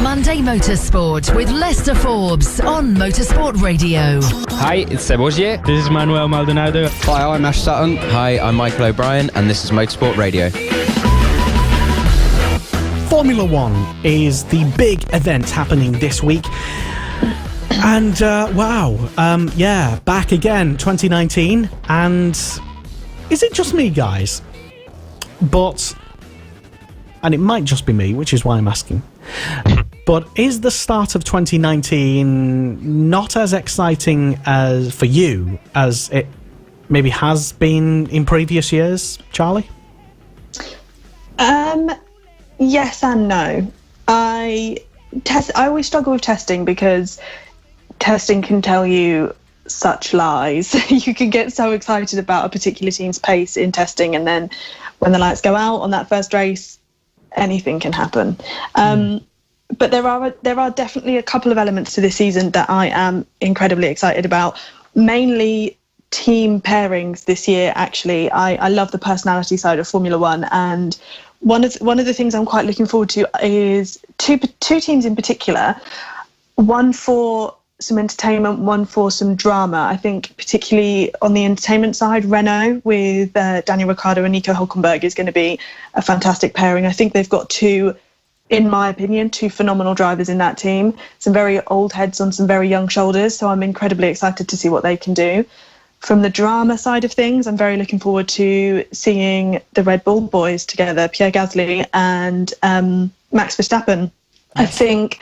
Monday Motorsport with Lester Forbes on Motorsport Radio. Hi, it's Seb Ogier. This is Manuel Maldonado. Hi, I'm Ash Sutton. Hi, I'm Michael O'Brien, and this is Motorsport Radio. Formula One is the big event happening this week. And, back again, 2019. And is it just me, guys? And it might just be me, which is why I'm asking. But is the start of 2019 not as exciting as for you as it maybe has been in previous years, Charlie? Yes and no. I always struggle with testing because testing can tell you such lies. You can get so excited about a particular team's pace in testing, and then when the lights go out on that first race, anything can happen. But there are definitely a couple of elements to this season that I am incredibly excited about. Mainly team pairings this year. Actually, I love the personality side of Formula One, and one of the things I'm quite looking forward to is two teams in particular. One for some entertainment, one for some drama. I think particularly on the entertainment side, Renault with Daniel Ricciardo and Nico Hülkenberg is going to be a fantastic pairing. I think they've got in my opinion, two phenomenal drivers in that team. Some very old heads on some very young shoulders, so I'm incredibly excited to see what they can do. From the drama side of things, I'm very looking forward to seeing the Red Bull boys together, Pierre Gasly and Max Verstappen. I think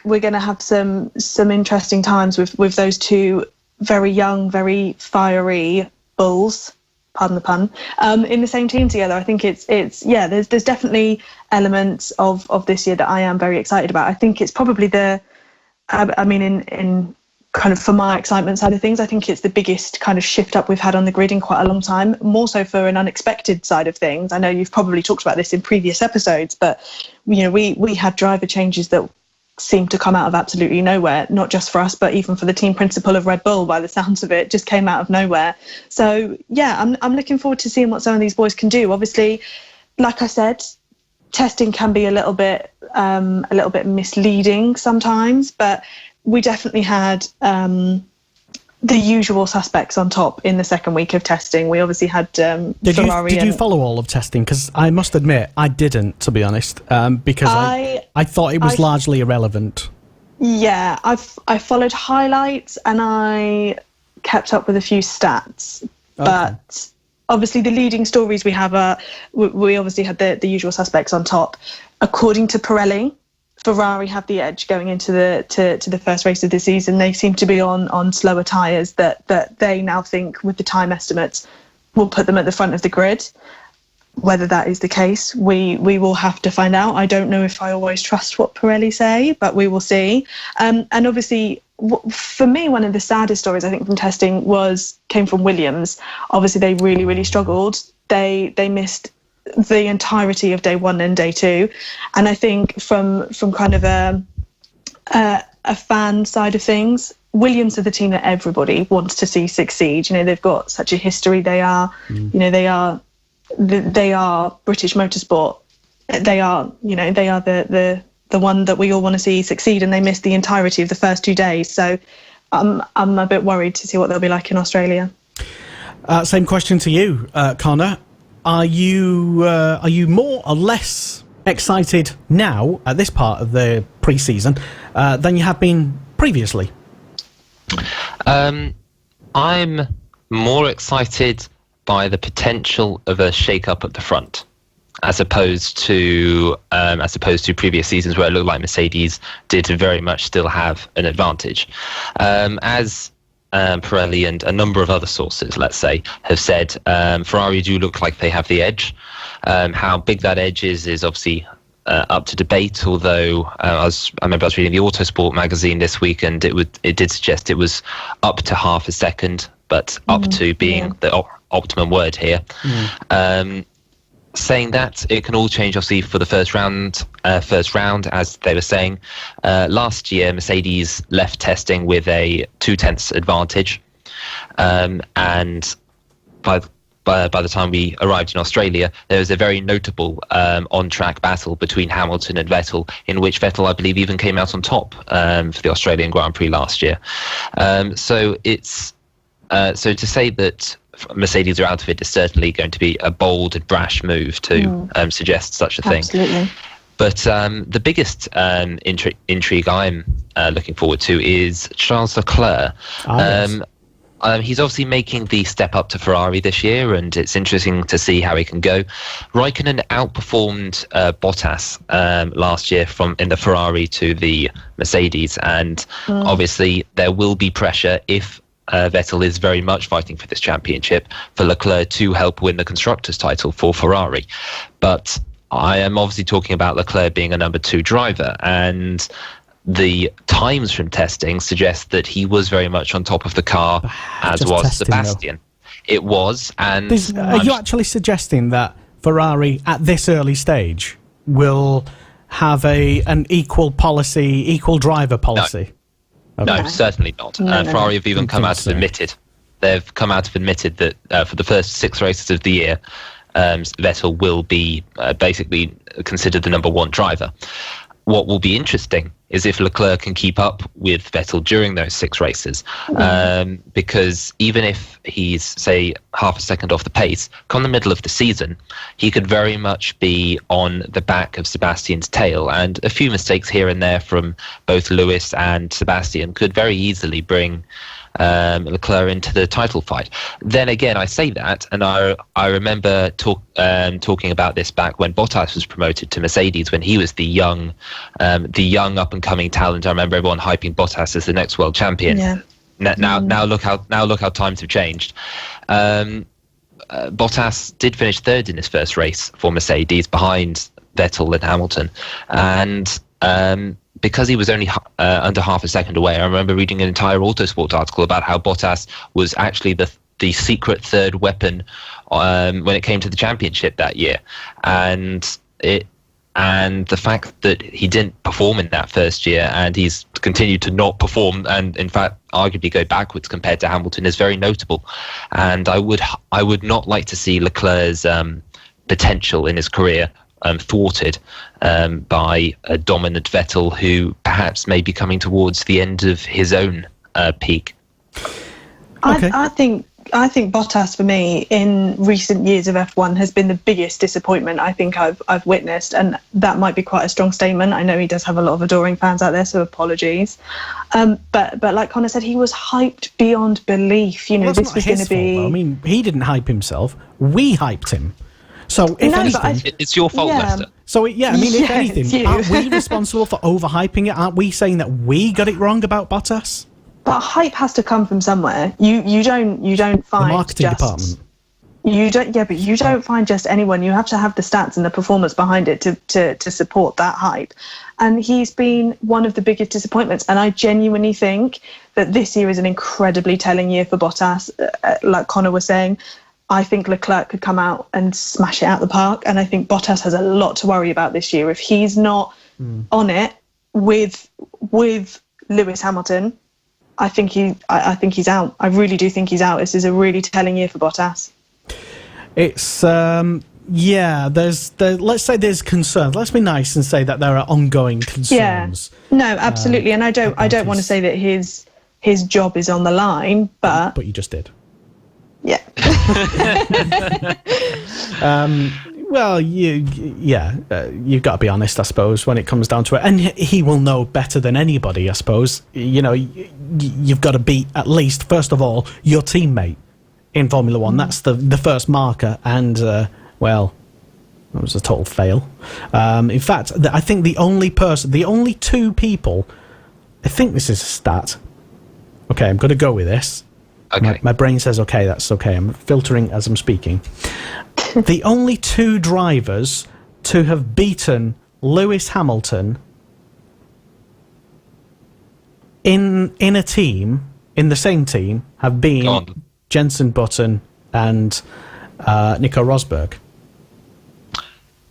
we're going to have some interesting times with those two very young, very fiery bulls, pardon the pun, in the same team together. I think there's definitely elements of this year that I am very excited about. I think it's probably in kind of for my excitement side of things, I think it's the biggest kind of shift up we've had on the grid in quite a long time, more so for an unexpected side of things. I know you've probably talked about this in previous episodes, but we had driver changes that seemed to come out of absolutely nowhere, not just for us, but even for the team principal of Red Bull, by the sounds of it, just came out of nowhere. So yeah, I'm looking forward to seeing what some of these boys can do. Obviously, like I said, testing can be a little bit misleading sometimes, but we definitely had the usual suspects on top in the second week of testing. We obviously had Ferrari. Did you follow all of testing? Because I must admit, I didn't, to be honest, because I thought it was largely irrelevant. Yeah, I followed highlights and I kept up with a few stats. Okay. But obviously the leading stories we have are, we obviously had the usual suspects on top. According to Pirelli, Ferrari have the edge going into the first race of the season. They seem to be on slower tyres that they now think, with the time estimates, will put them at the front of the grid. Whether that is the case, we will have to find out. I don't know if I always trust what Pirelli say, but we will see. And obviously, for me, one of the saddest stories I think from testing came from Williams. Obviously, they really, really struggled. They missed the entirety of day one and day two, and I think from kind of a fan side of things, Williams are the team that everybody wants to see succeed. They've got such a history. They are they are British motorsport. They are the one that we all want to see succeed, and they missed the entirety of the first 2 days. So I'm a bit worried to see what they'll be like in Australia. Same question to you, Connor. Are you more or less excited now at this part of the pre-season than you have been previously? I'm more excited by the potential of a shake-up at the front, as opposed to previous seasons where it looked like Mercedes did very much still have an advantage. As Pirelli and a number of other sources, let's say, have said, Ferrari do look like they have the edge. How big that edge is obviously up to debate, although I remember I was reading the Autosport magazine this week, and it did suggest it was up to half a second, but up to being the optimum word here. Saying that, it can all change obviously for the first round, as they were saying. Last year, Mercedes left testing with a 0.2 advantage, and by the time we arrived in Australia, there was a very notable on-track battle between Hamilton and Vettel, in which Vettel, I believe, even came out on top for the Australian Grand Prix last year. So to say that Mercedes are out of it is certainly going to be a bold and brash move to suggest such a thing. Absolutely. But the biggest intrigue I'm looking forward to is Charles Leclerc. Yes. He's obviously making the step up to Ferrari this year, and it's interesting to see how he can go. Raikkonen outperformed Bottas last year in the Ferrari to the Mercedes, and obviously there will be pressure if Vettel is very much fighting for this championship for Leclerc to help win the Constructors' title for Ferrari. But I am obviously talking about Leclerc being a number 2 driver, and the times from testing suggest that he was very much on top of the car, as Just was testing, Sebastian. It was, and Are you actually suggesting that Ferrari at this early stage will have an equal driver policy? No, certainly not. Ferrari have even come out and admitted. They've come out and admitted that for the first 6 races of the year, Vettel will be basically considered the number 1 driver. What will be interesting is if Leclerc can keep up with Vettel during those 6 races, because even if he's, say, half a second off the pace, come the middle of the season, he could very much be on the back of Sebastian's tail, and a few mistakes here and there from both Lewis and Sebastian could very easily bring Leclerc into the title fight. Then again, I say that, and I remember talking about this back when Bottas was promoted to Mercedes, when he was the young up and coming talent. I remember everyone hyping Bottas as the next world champion. Yeah. Now look how times have changed. Bottas did finish 3rd in his first race for Mercedes, behind Vettel and Hamilton, and because he was only under half a second away, I remember reading an entire Autosport article about how Bottas was actually the secret 3rd weapon when it came to the championship that year, and the fact that he didn't perform in that first year, and he's continued to not perform, and in fact arguably go backwards compared to Hamilton, is very notable. And I would not like to see Leclerc's potential in his career thwarted by a dominant Vettel, who perhaps may be coming towards the end of his own peak. Okay. I think Bottas, for me, in recent years of F1 has been the biggest disappointment I think I've witnessed, and that might be quite a strong statement. I know he does have a lot of adoring fans out there, so apologies. But like Connor said, he was hyped beyond belief. You know, this was going to be. I mean, he didn't hype himself. We hyped him. So if anything, it's your fault, Lester. So if anything, you. aren't we responsible for overhyping it? Aren't we saying that we got it wrong about Bottas? But hype has to come from somewhere. You don't find the marketing just, department. But you don't find just anyone. You have to have the stats and the performance behind it to support that hype. And he's been one of the biggest disappointments. And I genuinely think that this year is an incredibly telling year for Bottas. Like Connor was saying, I think Leclerc could come out and smash it out the park. And I think Bottas has a lot to worry about this year. If he's not on it with Lewis Hamilton, I think he's out. I really do think he's out. This is a really telling year for Bottas. It's let's say there's concerns. Let's be nice and say that there are ongoing concerns. Yeah. No, absolutely. And I don't want to say that his job is on the line, but you just did. Yeah. Well, you've got to be honest, I suppose, when it comes down to it. And he will know better than anybody, I suppose. You know, you've got to beat, at least, first of all, your teammate in Formula One. That's the first marker. And, well, that was a total fail. In fact, I think the only 2 people, I think this is a stat. Okay, I'm going to go with this. Okay. My brain says, okay, that's okay. I'm filtering as I'm speaking. The only 2 drivers to have beaten Lewis Hamilton in a team, in the same team, have been Jenson Button and Nico Rosberg.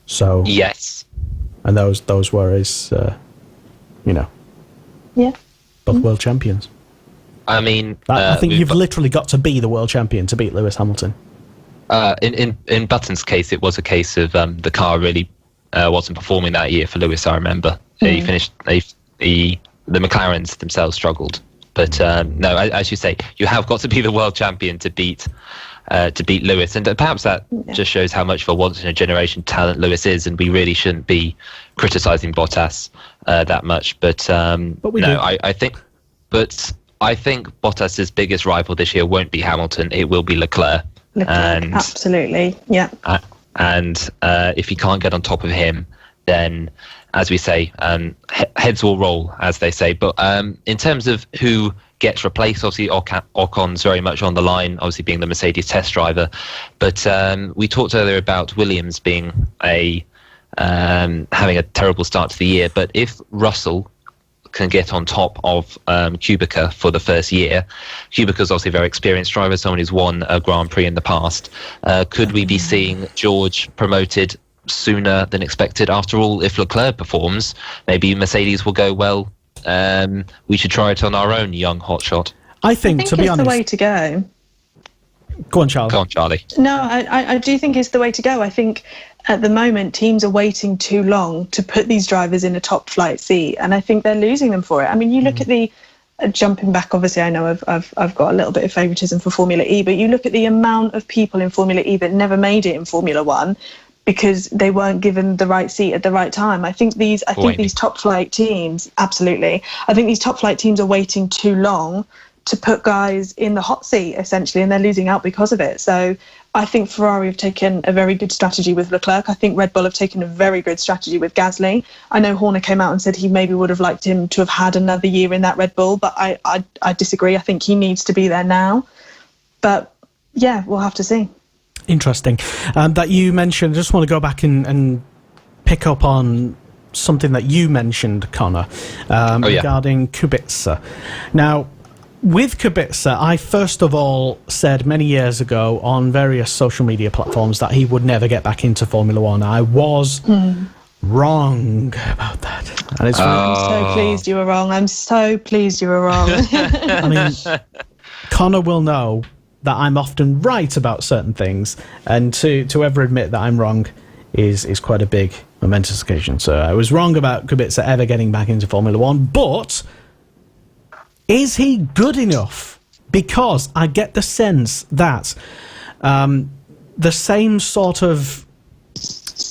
So yes, and those were his, both world champions. I mean, I think you've literally got to be the world champion to beat Lewis Hamilton. In Button's case, it was a case of the car really wasn't performing that year for Lewis. I remember he finished. The McLarens themselves struggled, but no, as you say, you have got to be the world champion to beat Lewis, and perhaps that just shows how much of a once in a generation talent Lewis is, and we really shouldn't be criticising Bottas that much. But we no, I think Bottas's biggest rival this year won't be Hamilton; it will be Leclerc. And absolutely, yeah. And if he can't get on top of him, then, as we say, heads will roll, as they say. But in terms of who gets replaced, obviously Ocon's very much on the line, obviously being the Mercedes test driver. But we talked earlier about Williams being having a terrible start to the year. But if Russell can get on top of Kubica for the first year, Kubica's obviously a very experienced driver, someone who's won a Grand Prix in the past. Could we be seeing George promoted sooner than expected? After all, if Leclerc performs, maybe Mercedes will go, well, we should try it on our own young hotshot. I think to be honest, the way to go. Go on, Charlie. Go on, Charlie. No, I do think it's the way to go. I think at the moment teams are waiting too long to put these drivers in a top flight seat, and I think they're losing them for it. I mean, you look at the jumping back. Obviously, I know I've got a little bit of favouritism for Formula E, but you look at the amount of people in Formula E that never made it in Formula One because they weren't given the right seat at the right time. I think these top flight teams, absolutely. I think these top flight teams are waiting too long to put guys in the hot seat, essentially, and they're losing out because of it. So I think Ferrari have taken a very good strategy with Leclerc. I think Red Bull have taken a very good strategy with Gasly. I know Horner came out and said he maybe would have liked him to have had another year in that Red Bull, but I disagree. I think he needs to be there now. But yeah, we'll have to see. Interesting. That you mentioned, I just want to go back and pick up on something that you mentioned, Connor, regarding Kubica. Now, with Kubica, I first of all said many years ago on various social media platforms that he would never get back into Formula One. I was wrong about that. And I'm so pleased you were wrong. I'm so pleased you were wrong. I mean, Connor will know that I'm often right about certain things, and to ever admit that I'm wrong is quite a big momentous occasion. So I was wrong about Kubica ever getting back into Formula One, but is he good enough? Because I get the sense that the same sort of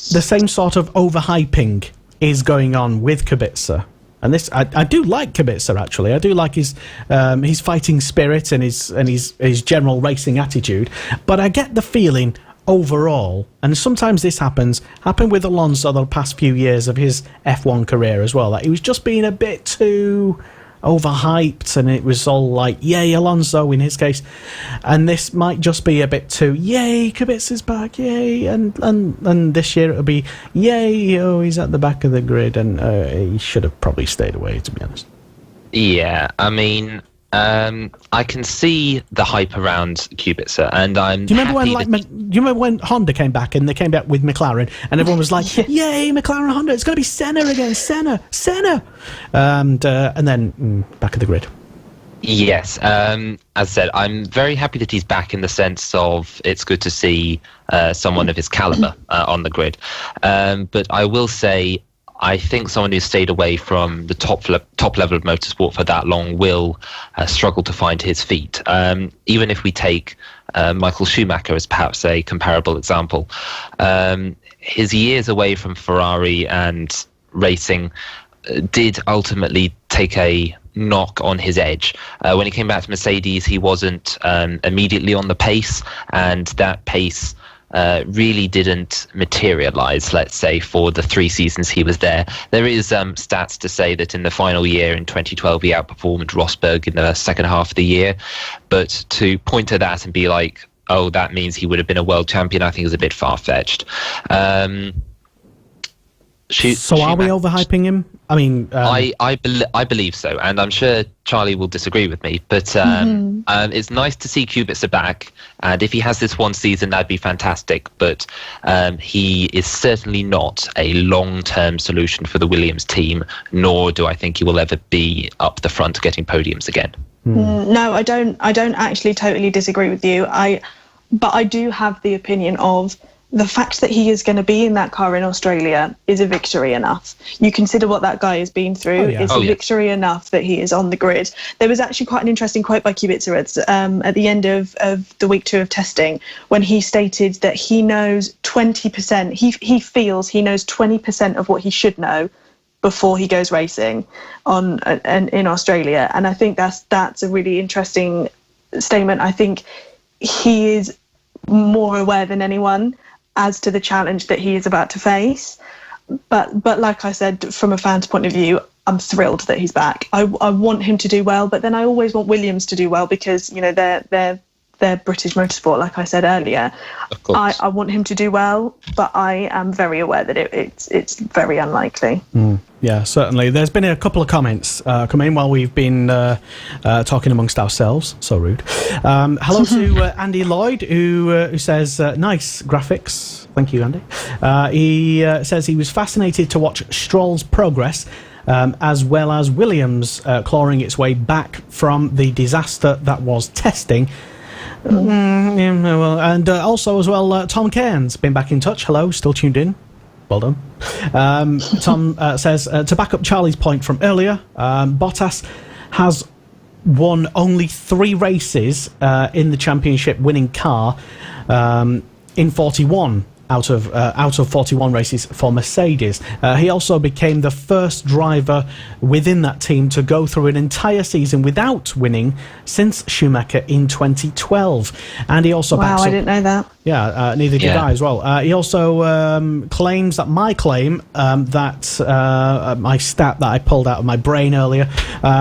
overhyping is going on with Kubica. And this, I do like Kubica, actually. I do like his fighting spirit and his general racing attitude. But I get the feeling overall, and sometimes this happened with Alonso the past few years of his F1 career as well, that he was just being a bit too overhyped, and it was all like, yay, Alonso in his case. And this might just be a bit too, yay, Kubica's back, yay, and this year it'll be, yay, oh, he's at the back of the grid, and he should have probably stayed away, to be honest. Yeah, I mean, I can see the hype around Kubica, and Do you remember when Honda came back, and they came back with McLaren, and everyone was like, "Yay, McLaren, Honda! It's going to be Senna again, Senna!" And then back of the grid. Yes, as I said, I'm very happy that he's back in the sense of it's good to see someone of his caliber on the grid. But I will say, I think someone who's stayed away from the top level of motorsport for that long will struggle to find his feet. Even if we take Michael Schumacher as perhaps a comparable example, his years away from Ferrari and racing did ultimately take a knock on his edge. When he came back to Mercedes, he wasn't immediately on the pace, and that pace really didn't materialize, let's say, for the 3 seasons he was there. There is stats to say that in the final year in 2012 he outperformed Rosberg in the second half of the year, but to point to that and be like, oh, that means he would have been a world champion, I think is a bit far-fetched. So are we overhyping him? I mean, I believe so, and I'm sure Charlie will disagree with me. But it's nice to see Kubica back, and if he has this one season, that'd be fantastic. But he is certainly not a long-term solution for the Williams team, nor do I think he will ever be up the front getting podiums again. No, I don't actually totally disagree with you. But I do have the opinion of the fact that he is going to be in that car in Australia is a victory enough. You consider what that guy has been through. It's a victory enough that he is on the grid. There was actually quite an interesting quote by Kubica at the end of the week 2 of testing, when he stated that he knows 20%, he feels he knows 20% of what he should know before he goes racing in Australia. And I think that's a really interesting statement. I think he is more aware than anyone as to the challenge that he is about to face. But like I said, from a fan's point of view, I'm thrilled that he's back. I want him to do well, but then I always want Williams to do well because, you know, they're British motorsport, like I said earlier. Of course. I want him to do well, but I am very aware that it's very unlikely. Yeah, certainly. There's been a couple of comments come in while we've been talking amongst ourselves. So rude. Hello to Andy Lloyd, who says, nice graphics. Thank you, Andy. He says he was fascinated to watch Stroll's progress, as well as Williams clawing its way back from the disaster that was testing. And also as well, Tom Cairns been back in touch. Hello, still tuned in. Well done. Tom says, to back up Charlie's point from earlier, Bottas has won only 3 races in the championship winning car in 41 out of 41 races for Mercedes. He also became the first driver within that team to go through an entire season without winning since Schumacher in 2012. And he also backs up, I didn't know that. Yeah, neither did I as well. He also claims that my claim, that my stat that I pulled out of my brain earlier,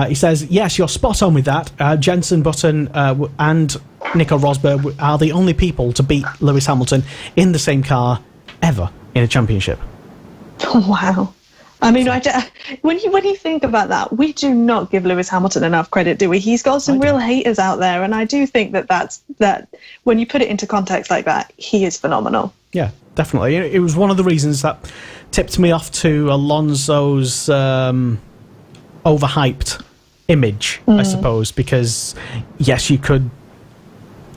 he says, yes, you're spot on with that. Jenson Button and Nico Rosberg are the only people to beat Lewis Hamilton in the same car ever in a championship. Wow. I mean, when you think about that, we do not give Lewis Hamilton enough credit, do we? He's got some real haters out there, and I do think that when you put it into context like that, he is phenomenal. Yeah, definitely. It was one of the reasons that tipped me off to Alonso's overhyped image, I suppose, because yes, you could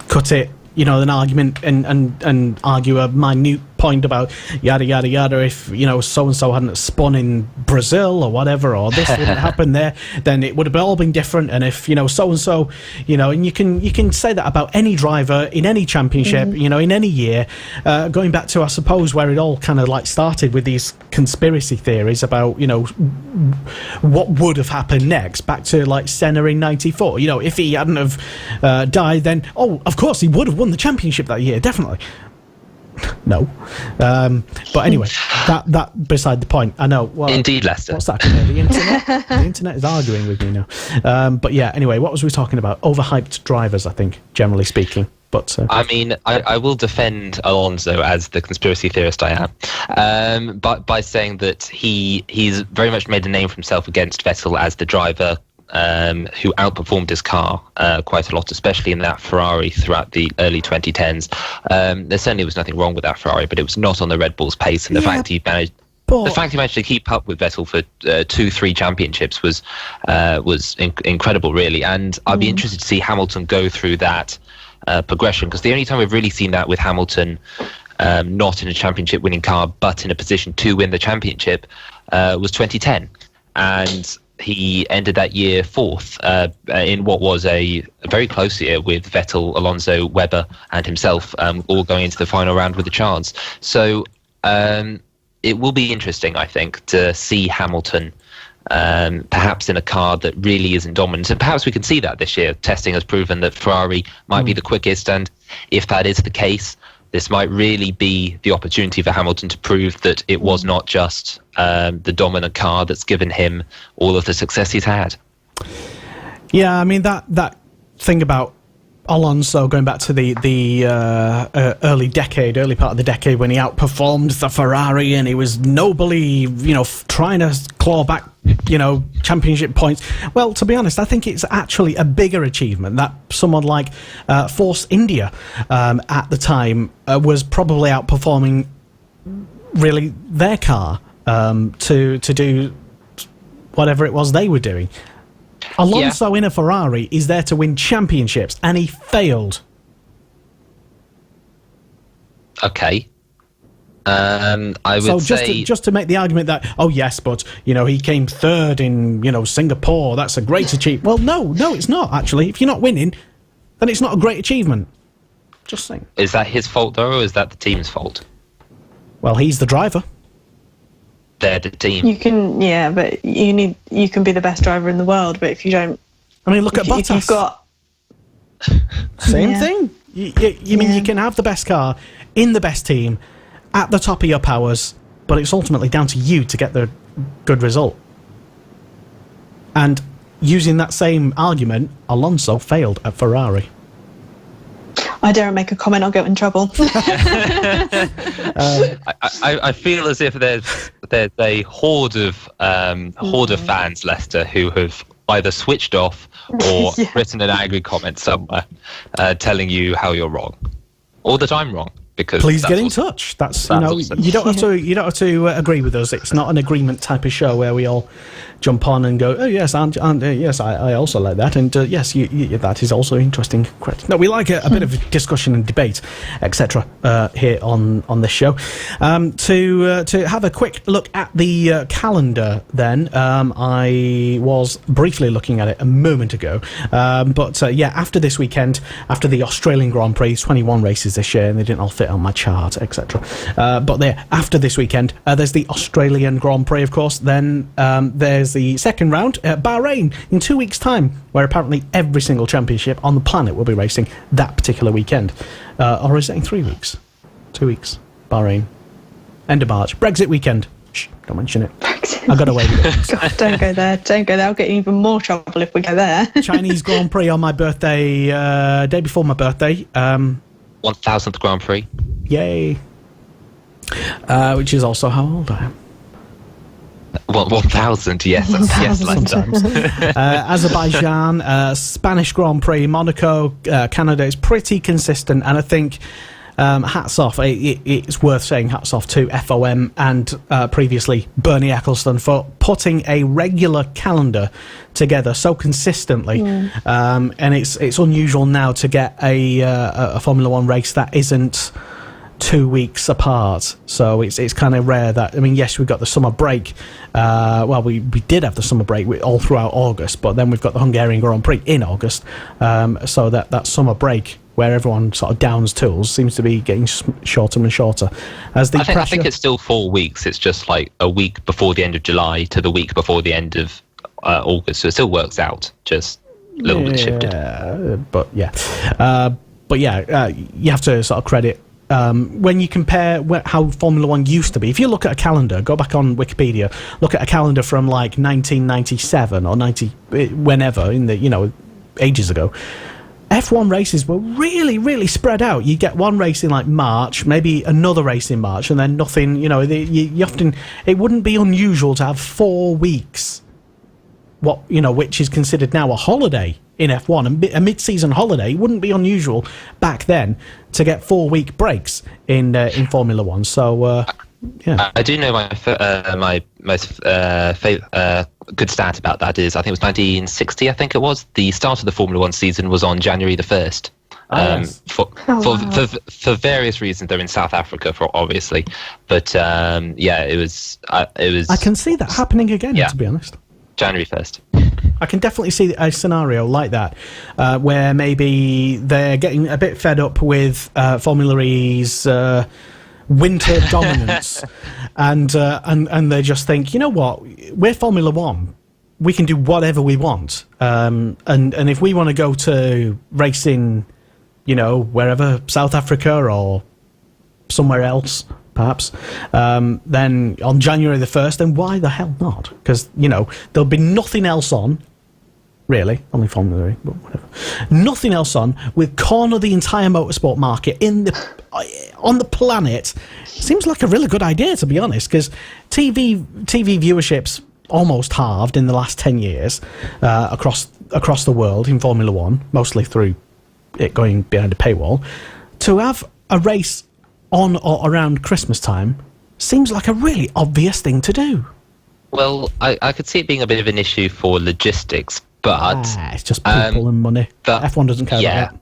cut it, you know, an argument and argue a minute point about yada yada yada. If, you know, so and so hadn't spun in Brazil or whatever, or this didn't happen there, then it would have all been different. And if, you know, so and so, you know, and you can say that about any driver in any championship, you know, in any year. Going back to, I suppose, where it all kind of like started with these conspiracy theories about, you know, what would have happened next. Back to like Senna in '94. You know, if he hadn't have died, then of course he would have won the championship that year, definitely. No, but anyway, that beside the point. I know. Well, indeed, Lester. What's that? The internet. The internet is arguing with me now. But yeah. Anyway, what was we talking about? Overhyped drivers, I think, generally speaking. But I mean, I will defend Alonso as the conspiracy theorist I am, but by saying that he's very much made a name for himself against Vettel as the driver who outperformed his car quite a lot, especially in that Ferrari throughout the early 2010s. There certainly was nothing wrong with that Ferrari, but it was not on the Red Bull's pace, and the fact he managed to keep up with Vettel for 2-3 championships was incredible, really. And I'd be interested to see Hamilton go through that progression, because the only time we've really seen that with Hamilton not in a championship winning car but in a position to win the championship was 2010, and he ended that year 4th in what was a very close year with Vettel, Alonso, Webber and himself all going into the final round with a chance. So it will be interesting, I think, to see Hamilton perhaps in a car that really isn't dominant. And perhaps we can see that this year. Testing has proven that Ferrari might be the quickest, and if that is the case, this might really be the opportunity for Hamilton to prove that it was not just the dominant car that's given him all of the success he's had. Yeah, I mean, that thing about Alonso going back to the early part of the decade when he outperformed the Ferrari and he was nobly, you know, trying to claw back, you know, championship points. Well, to be honest, I think it's actually a bigger achievement that someone like Force India at the time was probably outperforming really their car to do whatever it was they were doing. Alonso in a Ferrari is there to win championships, and he failed. Okay. I would say just to make the argument that yes, but he came third in Singapore. That's a great achievement. Well, no, it's not actually. If you're not winning, then it's not a great achievement. Just saying. Is that his fault though, or is that the team's fault? Well, he's the driver. They're the team. You can, but you can be the best driver in the world, but if you don't, I mean, look at Bottas. If you've got same thing. You mean you can have the best car in the best team at the top of your powers, but it's ultimately down to you to get the good result. And using that same argument, Alonso failed at Ferrari. I daren't make a comment, I'll get in trouble. I feel as if there's a horde of fans, Leicester, who have either switched off or written an angry comment somewhere telling you how you're wrong, or that I'm wrong. Because please get in touch. That's you don't have to agree with us. It's not an agreement type of show where we all jump on and go, oh yes, and yes, I also like that, and yes, that is also interesting. No, we like a bit of discussion and debate, etc. Here on this show. To have a quick look at the calendar, then I was briefly looking at it a moment ago, but after this weekend, after the Australian Grand Prix, 21 races this year, and they didn't all fit on my chart, etc. But after this weekend, there's the Australian Grand Prix, of course. Then there's the second round at Bahrain in 2 weeks' time, where apparently every single championship on the planet will be racing that particular weekend. Or is it in 3 weeks? 2 weeks. Bahrain. End of March. Brexit weekend. Shh, don't mention it. I got away with it. God, don't go there. I'll get in even more trouble if we go there. Chinese Grand Prix on my birthday, day before my birthday. 1000th Grand Prix. Yay. Which is also how old I am. 1000, yes. Yes, sometimes. Azerbaijan, Spanish Grand Prix, Monaco, Canada is pretty consistent, and I think hats off. It's worth saying hats off to FOM and previously Bernie Ecclestone for putting a regular calendar together so consistently, and it's unusual now to get a Formula One race that isn't 2 weeks apart. So it's kind of rare that, I mean, yes, we've got the summer break. We did have the summer break all throughout August, but then we've got the Hungarian Grand Prix in August. So that summer break where everyone sort of downs tools seems to be getting shorter and shorter. I think it's still 4 weeks. It's just like a week before the end of July to the week before the end of August. So it still works out, just a little bit shifted. You have to sort of credit when you compare how Formula One used to be. If you look at a calendar, go back on Wikipedia, look at a calendar from like 1997 or 90, whenever, in the, ages ago. F1 races were really, really spread out. You get one race in like March, maybe another race in March, and then nothing. You often, it wouldn't be unusual to have 4 weeks. Which is considered now a holiday in F1, a mid-season holiday. It wouldn't be unusual back then to get 4-week breaks in Formula One. So. I do know my most good stat about that is, I think it was 1960. I think it was, the start of the Formula One season was on January the 1st. For various reasons. They're in South Africa, obviously, but it was. I can see that happening again. To be honest, January 1st. I can definitely see a scenario like that, where maybe they're getting a bit fed up with Formula E's winter dominance, and they just think, you know what, we're Formula One, we can do whatever we want, and if we want to go to racing, wherever, South Africa or somewhere else perhaps, then on January the 1st, then why the hell not? Because there'll be nothing else on. Really, only Formula E, but whatever. Nothing else on, with corner the entire motorsport market on the planet. Seems like a really good idea, to be honest, because TV viewership's almost halved in the last 10 years across the world in Formula One, mostly through it going behind a paywall. To have a race on or around Christmas time seems like a really obvious thing to do. Well, I could see it being a bit of an issue for logistics. But it's just people and money. F1 doesn't care about that.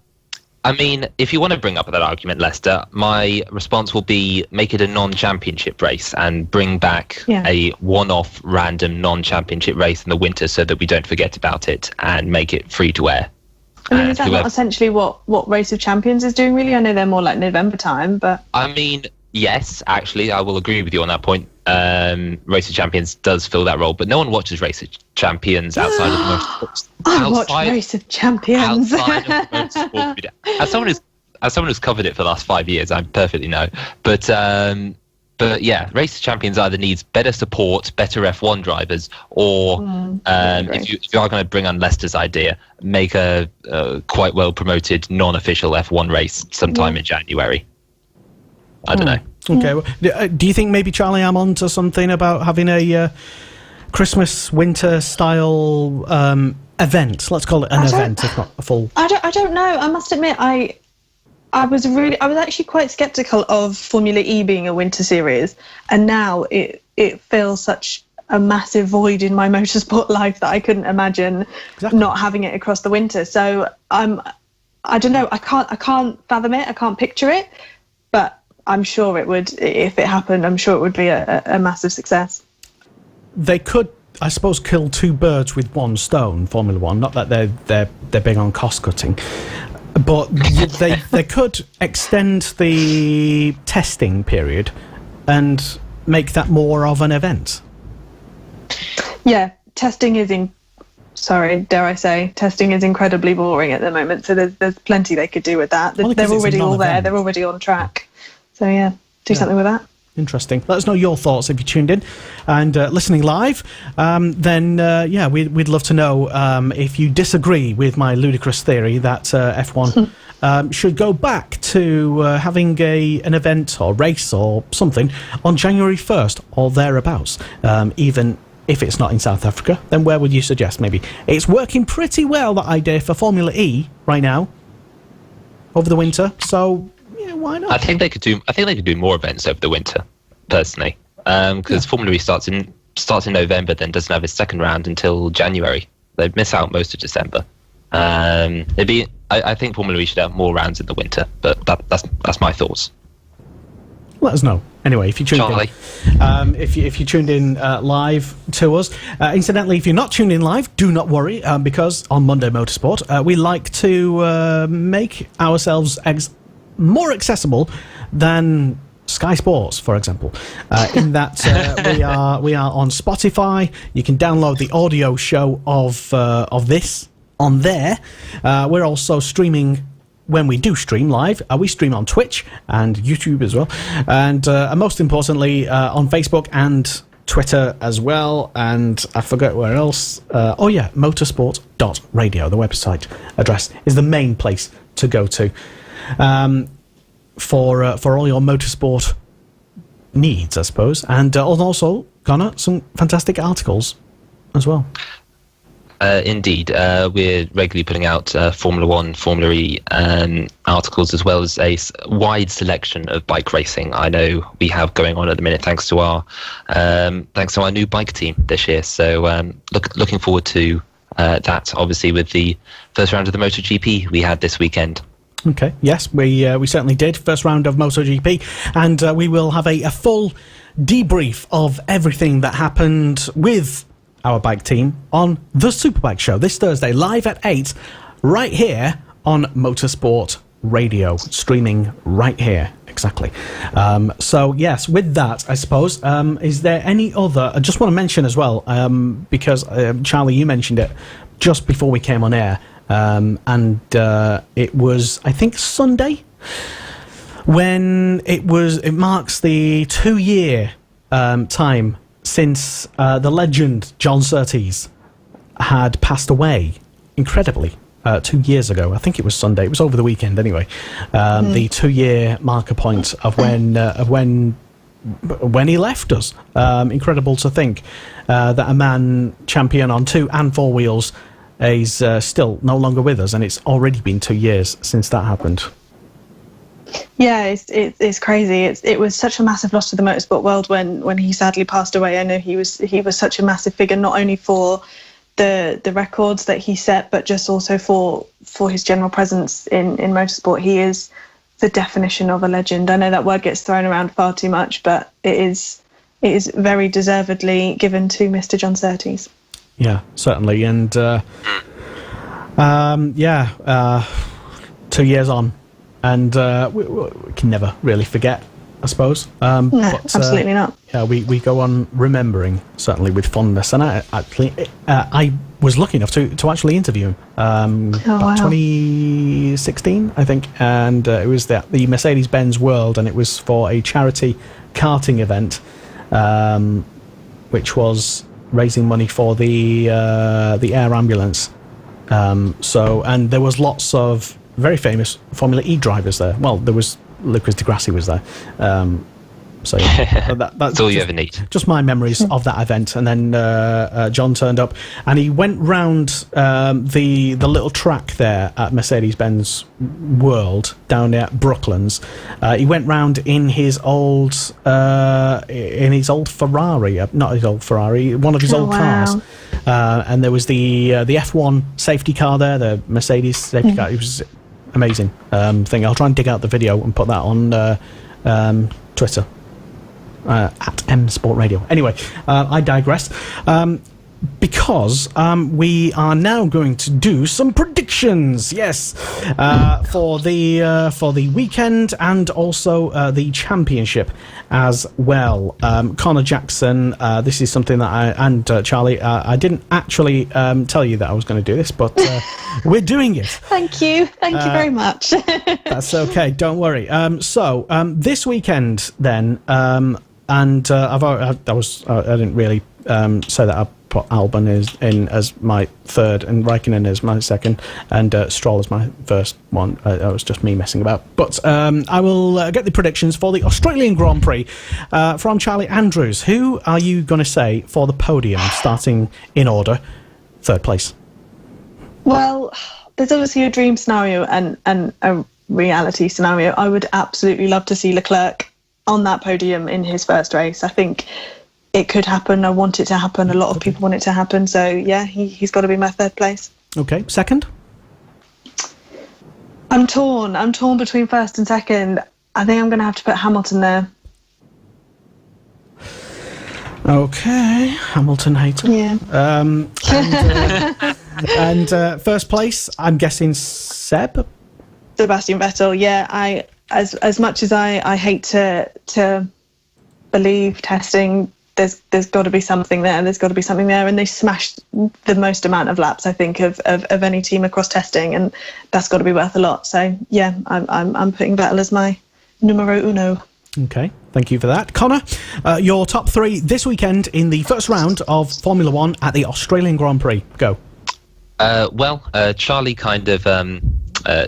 I mean, if you want to bring up that argument, Lester, my response will be make it a non-championship race and bring back a one-off random non-championship race in the winter so that we don't forget about it, and make it free to air. I mean, is that not essentially what Race of Champions is doing, really? I know they're more like November time, but... I mean, yes, actually, I will agree with you on that point. Race of Champions does fill that role, but no one watches Race of Champions outside of motorsports. I watch Race of Champions. Outside of motorsport. As someone who's covered it for the last 5 years, I perfectly know. But yeah, Race of Champions either needs better support, better F1 drivers, or if you are going to bring on Leicester's idea, make a quite well promoted non-official F1 race sometime in January. I don't know. Okay. Well, do you think maybe, Charlie, I'm on to something about having a Christmas winter style event? Let's call it an event, if not a full. I don't know. I must admit, I was actually quite skeptical of Formula E being a winter series, and now it fills such a massive void in my motorsport life that I couldn't imagine not having it across the winter. So I don't know. I can't fathom it. I can't picture it, but I'm sure it would, if it happened, I'm sure it would be a massive success. They could, I suppose, kill two birds with one stone, Formula One. Not that they're big on cost cutting, but they could extend the testing period and make that more of an event. Yeah, testing is dare I say, testing is incredibly boring at the moment. So there's plenty they could do with that. They're already all there. They're already on track. So yeah, do something with that. Interesting. Let us know your thoughts if you tuned in and listening live. Then we'd love to know if you disagree with my ludicrous theory that F1 should go back to having an event or race or something on January 1st or thereabouts. Even if it's not in South Africa, then where would you suggest maybe? It's working pretty well, that idea, for Formula E right now over the winter. So why not? I think they could do more events over the winter, personally, because Formula E starts in November, then doesn't have its second round until January. They'd miss out most of December. I think Formula E should have more rounds in the winter, but that's my thoughts. Let us know. Anyway, if you tuned in, if you tuned in live to us, incidentally, if you're not tuned in live, do not worry, because on Monday Motorsport, we like to make ourselves more accessible than Sky Sports, for example, in that we are on Spotify. You can download the audio show of this on there. We're also streaming. When we do stream live, we stream on Twitch and YouTube as well, and most importantly on Facebook and Twitter as well, and I forget where else. Motorsport.radio, the website address, is the main place to go to for all your motorsport needs, I suppose, and also, Connor, some fantastic articles as well. Indeed, we're regularly putting out Formula One, Formula E articles, as well as a wide selection of bike racing. I know we have going on at the minute, thanks to our new bike team this year. So looking forward to that. Obviously, with the first round of the MotoGP we had this weekend. Okay. Yes, we certainly did. First round of MotoGP, and we will have a full debrief of everything that happened with our bike team on the Superbike Show this Thursday, live at 8, right here on Motorsport Radio, streaming right here, exactly. So yes, with that, I suppose, is there any other, I just want to mention as well, because Charlie, you mentioned it just before we came on air, and it was, I think, Sunday, when it marks the 2-year time since the legend John Surtees had passed away, incredibly, 2 years ago. I think it was Sunday. It was over the weekend, anyway. The 2-year marker point of when he left us. Incredible to think that a man champion on 2 and 4 wheels is still no longer with us, and it's already been 2 years since that happened. Yeah, it's crazy. It was such a massive loss to the motorsport world when he sadly passed away. I know he was such a massive figure, not only for the records that he set, but just also for his general presence in motorsport. He is the definition of a legend. I know that word gets thrown around far too much, but it is very deservedly given to Mr. John Surtees. Yeah, certainly. And 2 years on, and we can never really forget, I suppose. No, absolutely not. Yeah, we go on remembering, certainly, with fondness. And I was lucky enough to actually interview him 2016, I think, and it was the Mercedes-Benz World, and it was for a charity karting event, which was raising money for the air ambulance. And there was lots of very famous Formula E drivers there. Well, there was Lucas Di Grassi was there. So yeah, that's all you ever need. Just my memories of that event. And then John turned up, and he went round the little track there at Mercedes-Benz World down there at Brooklands. He went round in his old Ferrari, not his old Ferrari, one of his old cars. And there was the F1 safety car there, the Mercedes safety car. It was amazing thing. I'll try and dig out the video and put that on Twitter. At M Sport Radio. Anyway, I digress. Because we are now going to do some predictions. Yes, for the weekend and also the championship as well. Connor Jackson. This is something that Charlie. I didn't actually tell you that I was going to do this, but we're doing it. Thank you very much. That's okay. Don't worry. So this weekend then. And I didn't really say that I put Albon in as my third and Raikkonen as my second and Stroll as my first one. That was just me messing about. But I will get the predictions for the Australian Grand Prix from Charlie Andrews. Who are you going to say for the podium, starting in order? Third place. Well, there's obviously a dream scenario and a reality scenario. I would absolutely love to see Leclerc on that podium in his first race. I think it could happen. I want it to happen. A lot of people want it to happen. So yeah, he's got to be my third place. Okay, second? I'm torn between first and second. I think I'm going to have to put Hamilton there. Okay, Hamilton hater. Yeah. And first place, I'm guessing Sebastian Vettel. Yeah, As much as I hate to believe testing, there's got to be something there. And they smashed the most amount of laps, I think, of any team across testing, and that's got to be worth a lot. So yeah, I'm putting Vettel as my numero uno. Okay, thank you for that, Connor. Your top three this weekend in the first round of Formula One at the Australian Grand Prix. Go. Charlie kind of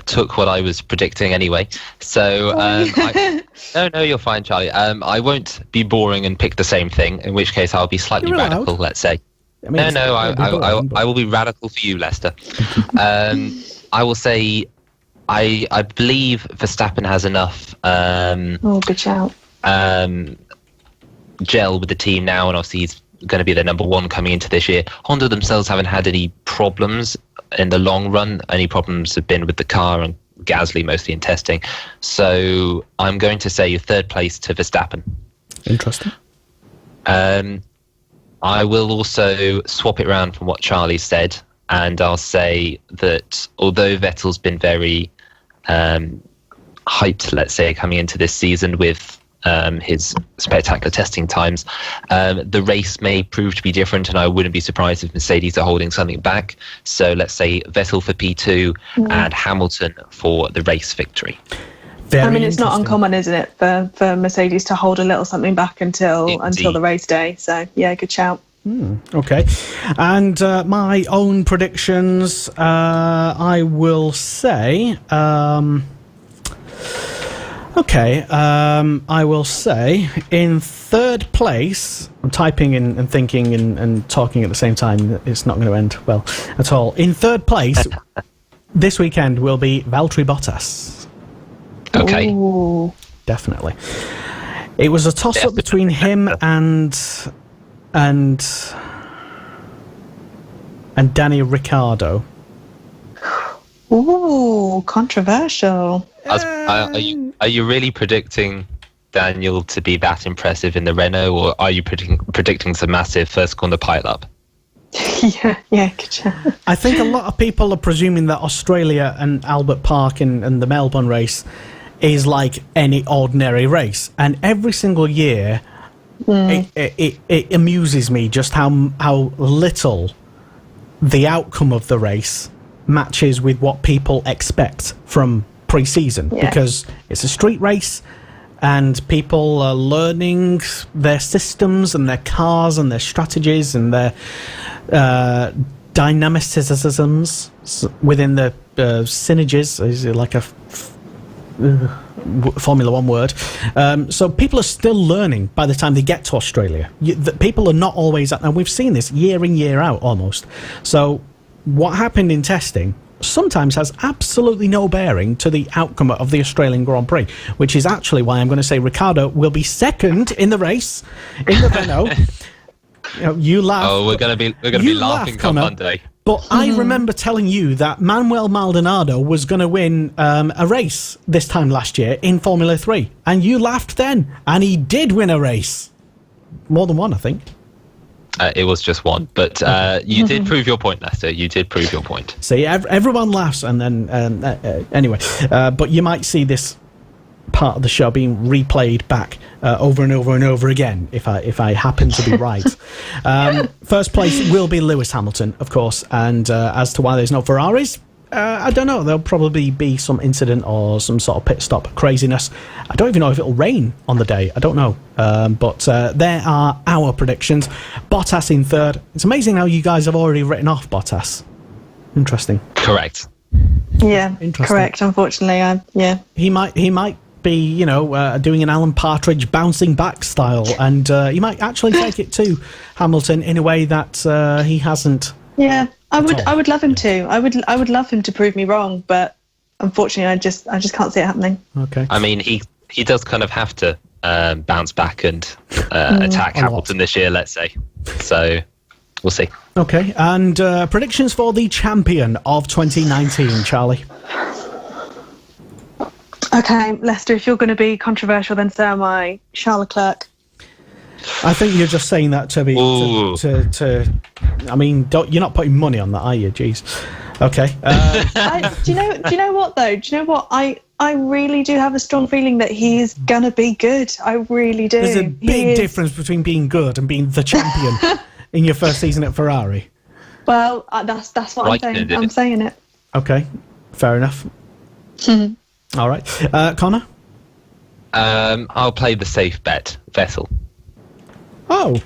took what I was predicting anyway. So no, you're fine, Charlie. I won't be boring and pick the same thing. In which case, I'll be slightly radical. Let's say. I will be radical for you, Lester. I will say, I believe Verstappen has enough. Good shout. Gel with the team now, and obviously he's going to be the number one coming into this year. Honda themselves haven't had any problems in the long run. Any problems have been with the car and Gasly, mostly in testing. So I'm going to say third place to Verstappen. Interesting. I will also swap it around from what Charlie said, and I'll say that although Vettel's been very hyped, let's say, coming into this season with his spectacular testing times, the race may prove to be different, and I wouldn't be surprised if Mercedes are holding something back. So let's say Vettel for P2 and Hamilton for the race victory. It's not uncommon, isn't it, for Mercedes to hold a little something back until the race day. So yeah, good shout. Okay, and my own predictions, I will say. I will say in third place. I'm typing and thinking and talking at the same time. It's not going to end well at all. In third place this weekend will be Valtteri Bottas. Okay. Ooh. Definitely. It was a toss-up between him and and Daniel Ricciardo. Ooh, controversial. Are you really predicting Daniel to be that impressive in the Renault, or are you predicting some massive first corner pile-up? Yeah, good job. I think a lot of people are presuming that Australia and Albert Park and the Melbourne race is like any ordinary race, and every single year it amuses me just how little the outcome of the race matches with what people expect from pre-season, because it's a street race and people are learning their systems and their cars and their strategies and their dynamicisms within the synergies. Is it like a Formula One word? So people are still learning by the time they get to Australia. People are not always, and we've seen this year in, year out almost. So what happened in testing sometimes has absolutely no bearing to the outcome of the Australian Grand Prix, which is actually why I'm going to say Ricciardo will be second in the race in the Renault. You laugh. Oh, we're going to be laughing on Monday. But I remember telling you that Manuel Maldonado was going to win a race this time last year in Formula 3, and you laughed then, and he did win a race. More than one, I think. It was just one, but you did prove your point, Lester. You did prove your point. See, everyone laughs, and then anyway. But you might see this part of the show being replayed back over and over and over again if I happen to be right. First place will be Lewis Hamilton, of course, and as to why there's no Ferraris, I don't know. There'll probably be some incident or some sort of pit stop craziness. I don't even know if it'll rain on the day. I don't know. But there are our predictions. Bottas in third. It's amazing how you guys have already written off Bottas. Interesting. Correct. Yeah, interesting. Correct. Unfortunately, yeah. He might be, doing an Alan Partridge bouncing back style, and he might actually take it to Hamilton in a way that he hasn't. Yeah, I would love him to. I would love him to prove me wrong, but unfortunately, I just can't see it happening. Okay. I mean, he does kind of have to bounce back and attack Hamilton this year, let's say. So we'll see. Okay, and predictions for the champion of 2019, Charlie. Okay, Lester, if you're going to be controversial, then so am I. Charles Leclerc. I think you're just saying that to be. I mean, you're not putting money on that, are you? Jeez. Okay. Do you know what though? Do you know what? I really do have a strong feeling that he is gonna be good. I really do. There's a big difference between being good and being the champion in your first season at Ferrari. Well, that's what I'm saying. I'm saying it. Okay, fair enough. All right, Connor. I'll play the safe bet, Vettel. Oh,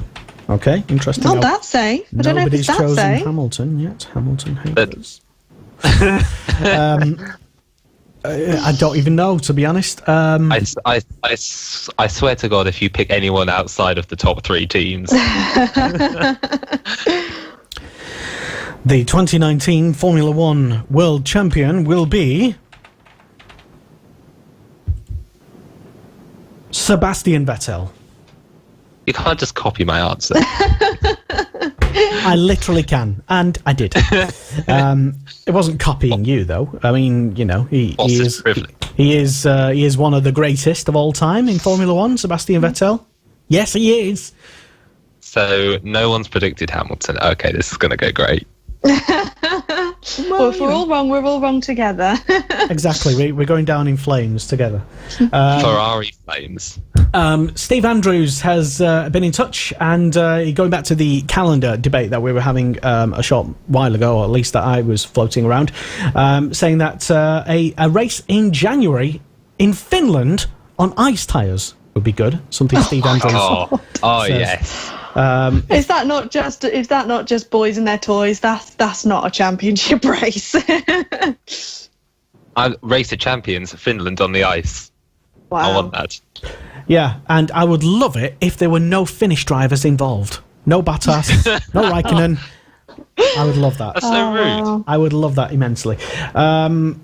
okay, interesting. Not that safe. I don't know if it's that chosen safe. Hamilton yet. Hamilton haters. I don't even know, to be honest. I swear to God, if you pick anyone outside of the top three teams. The 2019 Formula One World Champion will be Sebastian Vettel. You can't just copy my answer. I literally can, and I did. It wasn't copying you, though. I mean, he is one of the greatest of all time in Formula One, Sebastian Vettel. Yes, he is. So no one's predicted Hamilton. Okay, this is going to go great. Well, if we're all wrong, we're all wrong together. Exactly, we're going down in flames together. Ferrari flames. Steve Andrews has been in touch, and going back to the calendar debate that we were having a short while ago, or at least that I was floating around, saying that a race in January in Finland on ice tyres would be good. Something Steve Andrews says. Yes. Is that not just boys and their toys? That's not a championship race. Race of Champions, Finland on the ice. Wow. I want that. Yeah, and I would love it if there were no Finnish drivers involved. No Bottas, no Raikkonen. I would love that. That's so rude. Wow. I would love that immensely. Tom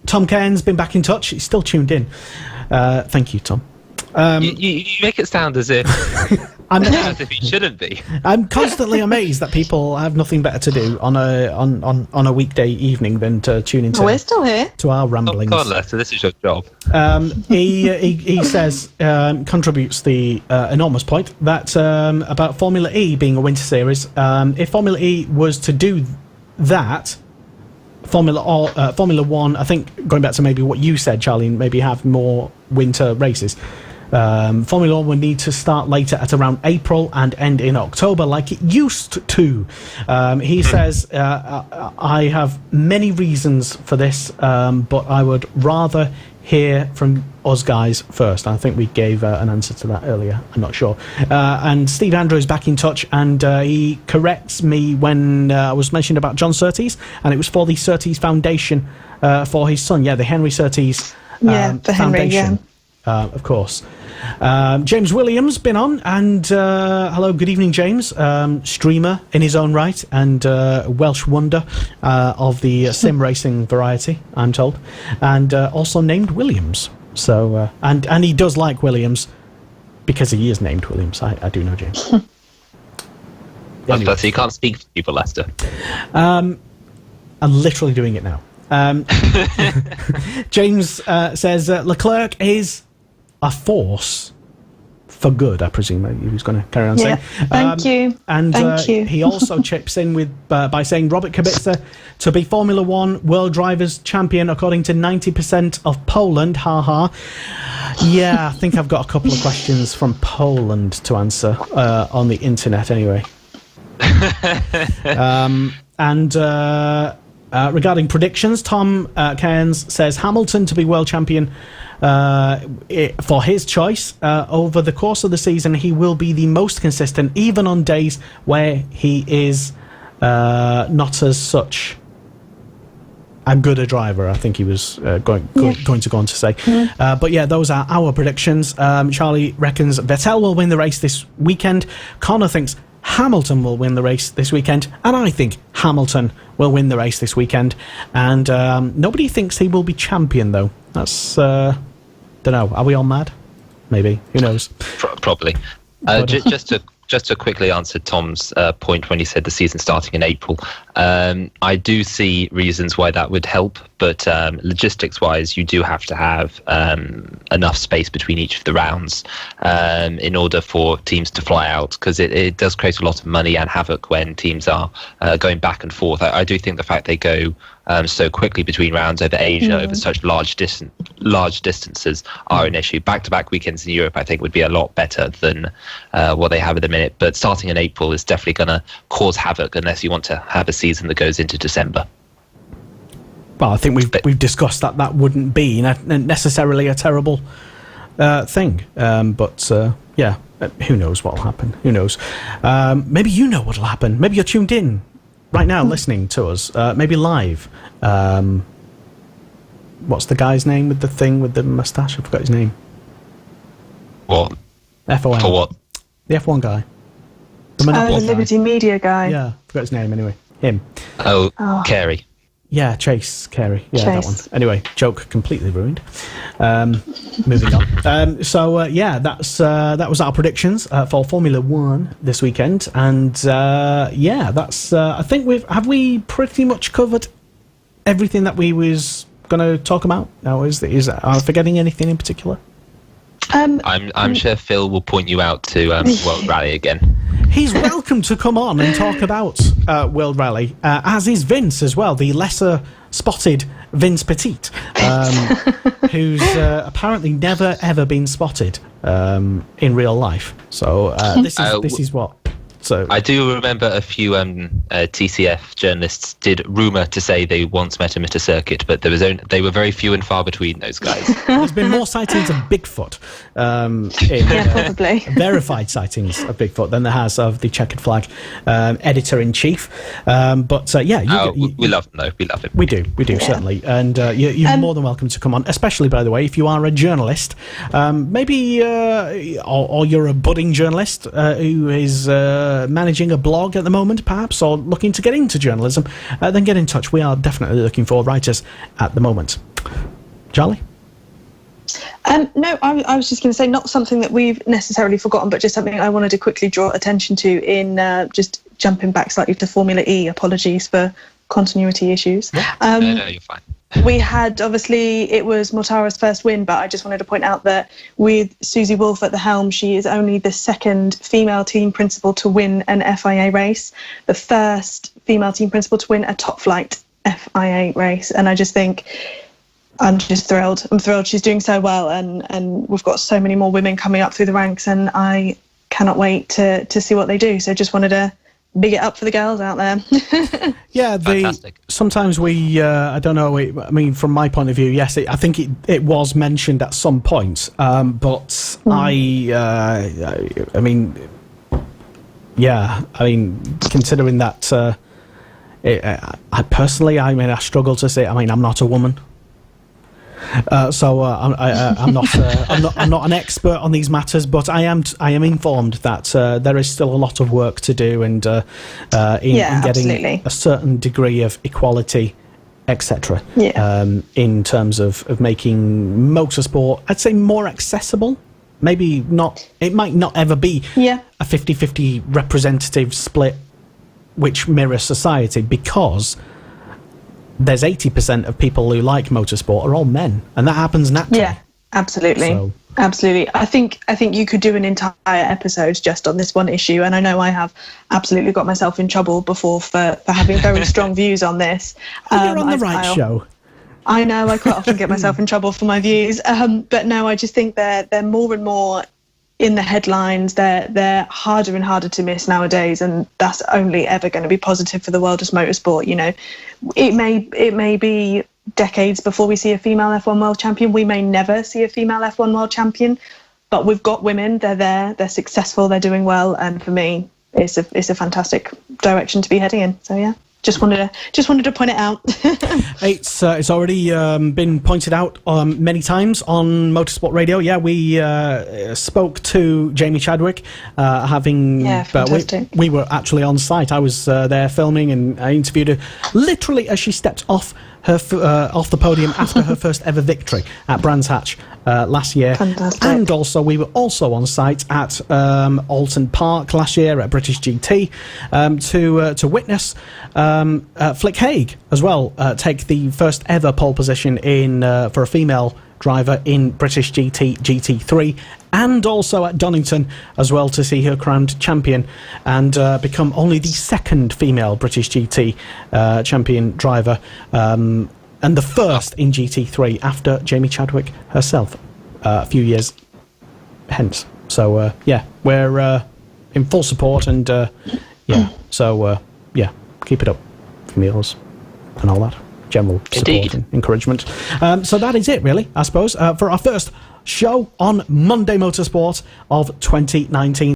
Cairn's been back in touch. He's still tuned in. Thank you, Tom. You make it sound as if As if he shouldn't be. I'm constantly amazed that people have nothing better to do on a weekday evening than to tune into. We're still here to our ramblings. Oh God, Lester, this is your job. He says contributes the enormous point that about Formula E being a winter series. If Formula E was to do that, Formula One, I think, going back to maybe what you said, Charlie, maybe have more winter races. Formula 1 would need to start later at around April and end in October like it used to. He says, I have many reasons for this, but I would rather hear from us guys first. I think we gave an answer to that earlier. I'm not sure. And Steve Andrew is back in touch, and he corrects me when I was mentioning about John Surtees, and it was for the Surtees Foundation for his son. Yeah, the Henry Surtees for Henry, Foundation. Of course. James Williams been on, and hello, good evening, James. Streamer in his own right, and Welsh wonder of the sim racing variety, I'm told, and also named Williams. So and he does like Williams because he is named Williams. I do know James. Anyway. So you can't speak to people, Lester. I'm literally doing it now. James says Leclerc is a force for good, I presume he was going to carry on saying. Thank you. And Thank you. he also chips in with by saying Robert Kubica to be Formula One World Drivers Champion according to 90% of Poland. Ha ha. Yeah, I think I've got a couple of questions from Poland to answer on the internet anyway. Regarding predictions, Tom Cairns says Hamilton to be world champion for his choice. Over the course of the season, he will be the most consistent, even on days where he is not as such a good a driver. I think he was going to go on to say. But yeah, those are our predictions. Charlie reckons Vettel will win the race this weekend. Connor thinks Hamilton will win the race this weekend, and I think Hamilton will win the race this weekend. And nobody thinks he will be champion, though. That's don't know. Are we all mad? Maybe. Who knows? Probably. Just to quickly answer Tom's point when he said the season starting in April, I do see reasons why that would help, but logistics-wise, you do have to have enough space between each of the rounds in order for teams to fly out, because it does create a lot of money and havoc when teams are going back and forth. I do think the fact they go so quickly between rounds over Asia, over such large distances, are an issue. Back-to-back weekends in Europe, I think, would be a lot better than what they have at the minute. But starting in April is definitely going to cause havoc unless you want to have a season that goes into December. Well, I think we've discussed that wouldn't be necessarily a terrible thing. But yeah, who knows what will happen? Who knows? Maybe you know what will happen. Maybe you're tuned in right now listening to us, maybe live. What's the guy's name with the thing with the moustache? I forgot his name. What? FOM. For what? The F1 guy. The Liberty Media guy. Yeah, forgot his name anyway. Him. Oh. Carey. Yeah, Chase Carey. Yeah, Chase. that one. Anyway, joke completely ruined. Moving on. That was our predictions for Formula One this weekend, and that's. I think have we pretty much covered everything that we was going to talk about. Now, are I forgetting anything in particular? I'm sure Phil will point you out to World Rally again. He's welcome to come on and talk about World Rally, as is Vince as well, the lesser spotted Vince Petit, who's apparently never ever been spotted in real life. So this is what. So I do remember a few TCF journalists did rumour to say they once met him at a circuit, but they were very few and far between, those guys. There's been more sightings of Bigfoot, probably verified sightings of Bigfoot than there has of the checkered flag editor-in-chief. We love him though. We love him. We do certainly, and you're more than welcome to come on. Especially, by the way, if you are a journalist, maybe or you're a budding journalist who is managing a blog at the moment, perhaps, or looking to get into journalism, then get in touch. We are definitely looking for writers at the moment. Charlie? No, I was just going to say, not something that we've necessarily forgotten, but just something I wanted to quickly draw attention to in just jumping back slightly to Formula E. Apologies for continuity issues. No, you're fine. We had, obviously, it was Mortara's first win, but I just wanted to point out that with Susie Wolff at the helm, she is only the second female team principal to win an FIA race, the first female team principal to win a top flight FIA race. And I just think, I'm just thrilled. I'm thrilled she's doing so well, and we've got so many more women coming up through the ranks, and I cannot wait to see what they do. So just wanted to big it up for the girls out there. Yeah, Fantastic. Sometimes we, I don't know, I mean, from my point of view, yes, I think it was mentioned at some point, but I mean, yeah, I mean, considering that, I personally, I mean, I struggle to say, I mean, I'm not a woman. So I'm not an expert on these matters, but I am informed that there is still a lot of work to do, and in getting absolutely. a certain degree of equality, etc. In terms of making motorsport, I'd say, more accessible. Maybe not. It might not ever be a 50-50 representative split, which mirrors society, because there's 80% of people who like motorsport are all men, and that happens naturally. Yeah, absolutely. So. Absolutely. I think you could do an entire episode just on this one issue, and I know I have absolutely got myself in trouble before for having very strong views on this. You're on the right show. I know, I quite often get myself in trouble for my views, but no, I just think they're more and more in the headlines. They're harder and harder to miss nowadays, and that's only ever going to be positive for the world of motorsport. You know, it may be decades before we see a female F1 world champion. We may never see a female F1 world champion, but we've got women. They're there, they're successful, they're doing well, and for me, it's a fantastic direction to be heading in. So yeah. Just wanted to point it out. It's already been pointed out many times on Motorsport Radio. Yeah, we spoke to Jamie Chadwick, fantastic. We were actually on site. I was there filming, and I interviewed her literally as she stepped off the podium after her first ever victory at Brands Hatch last year. Fantastic. And also, we were also on site at Alton Park last year at British GT to witness Flick Haig as well take the first ever pole position for a female driver in British GT3, and also at Donington as well to see her crowned champion and become only the second female British GT champion driver, and the first in GT3 after Jamie Chadwick herself a few years hence. So we're in full support, and keep it up from yours and all that general support Indeed. and encouragement. So that is it, really, I suppose, for our first show on Monday Motorsport of 2019.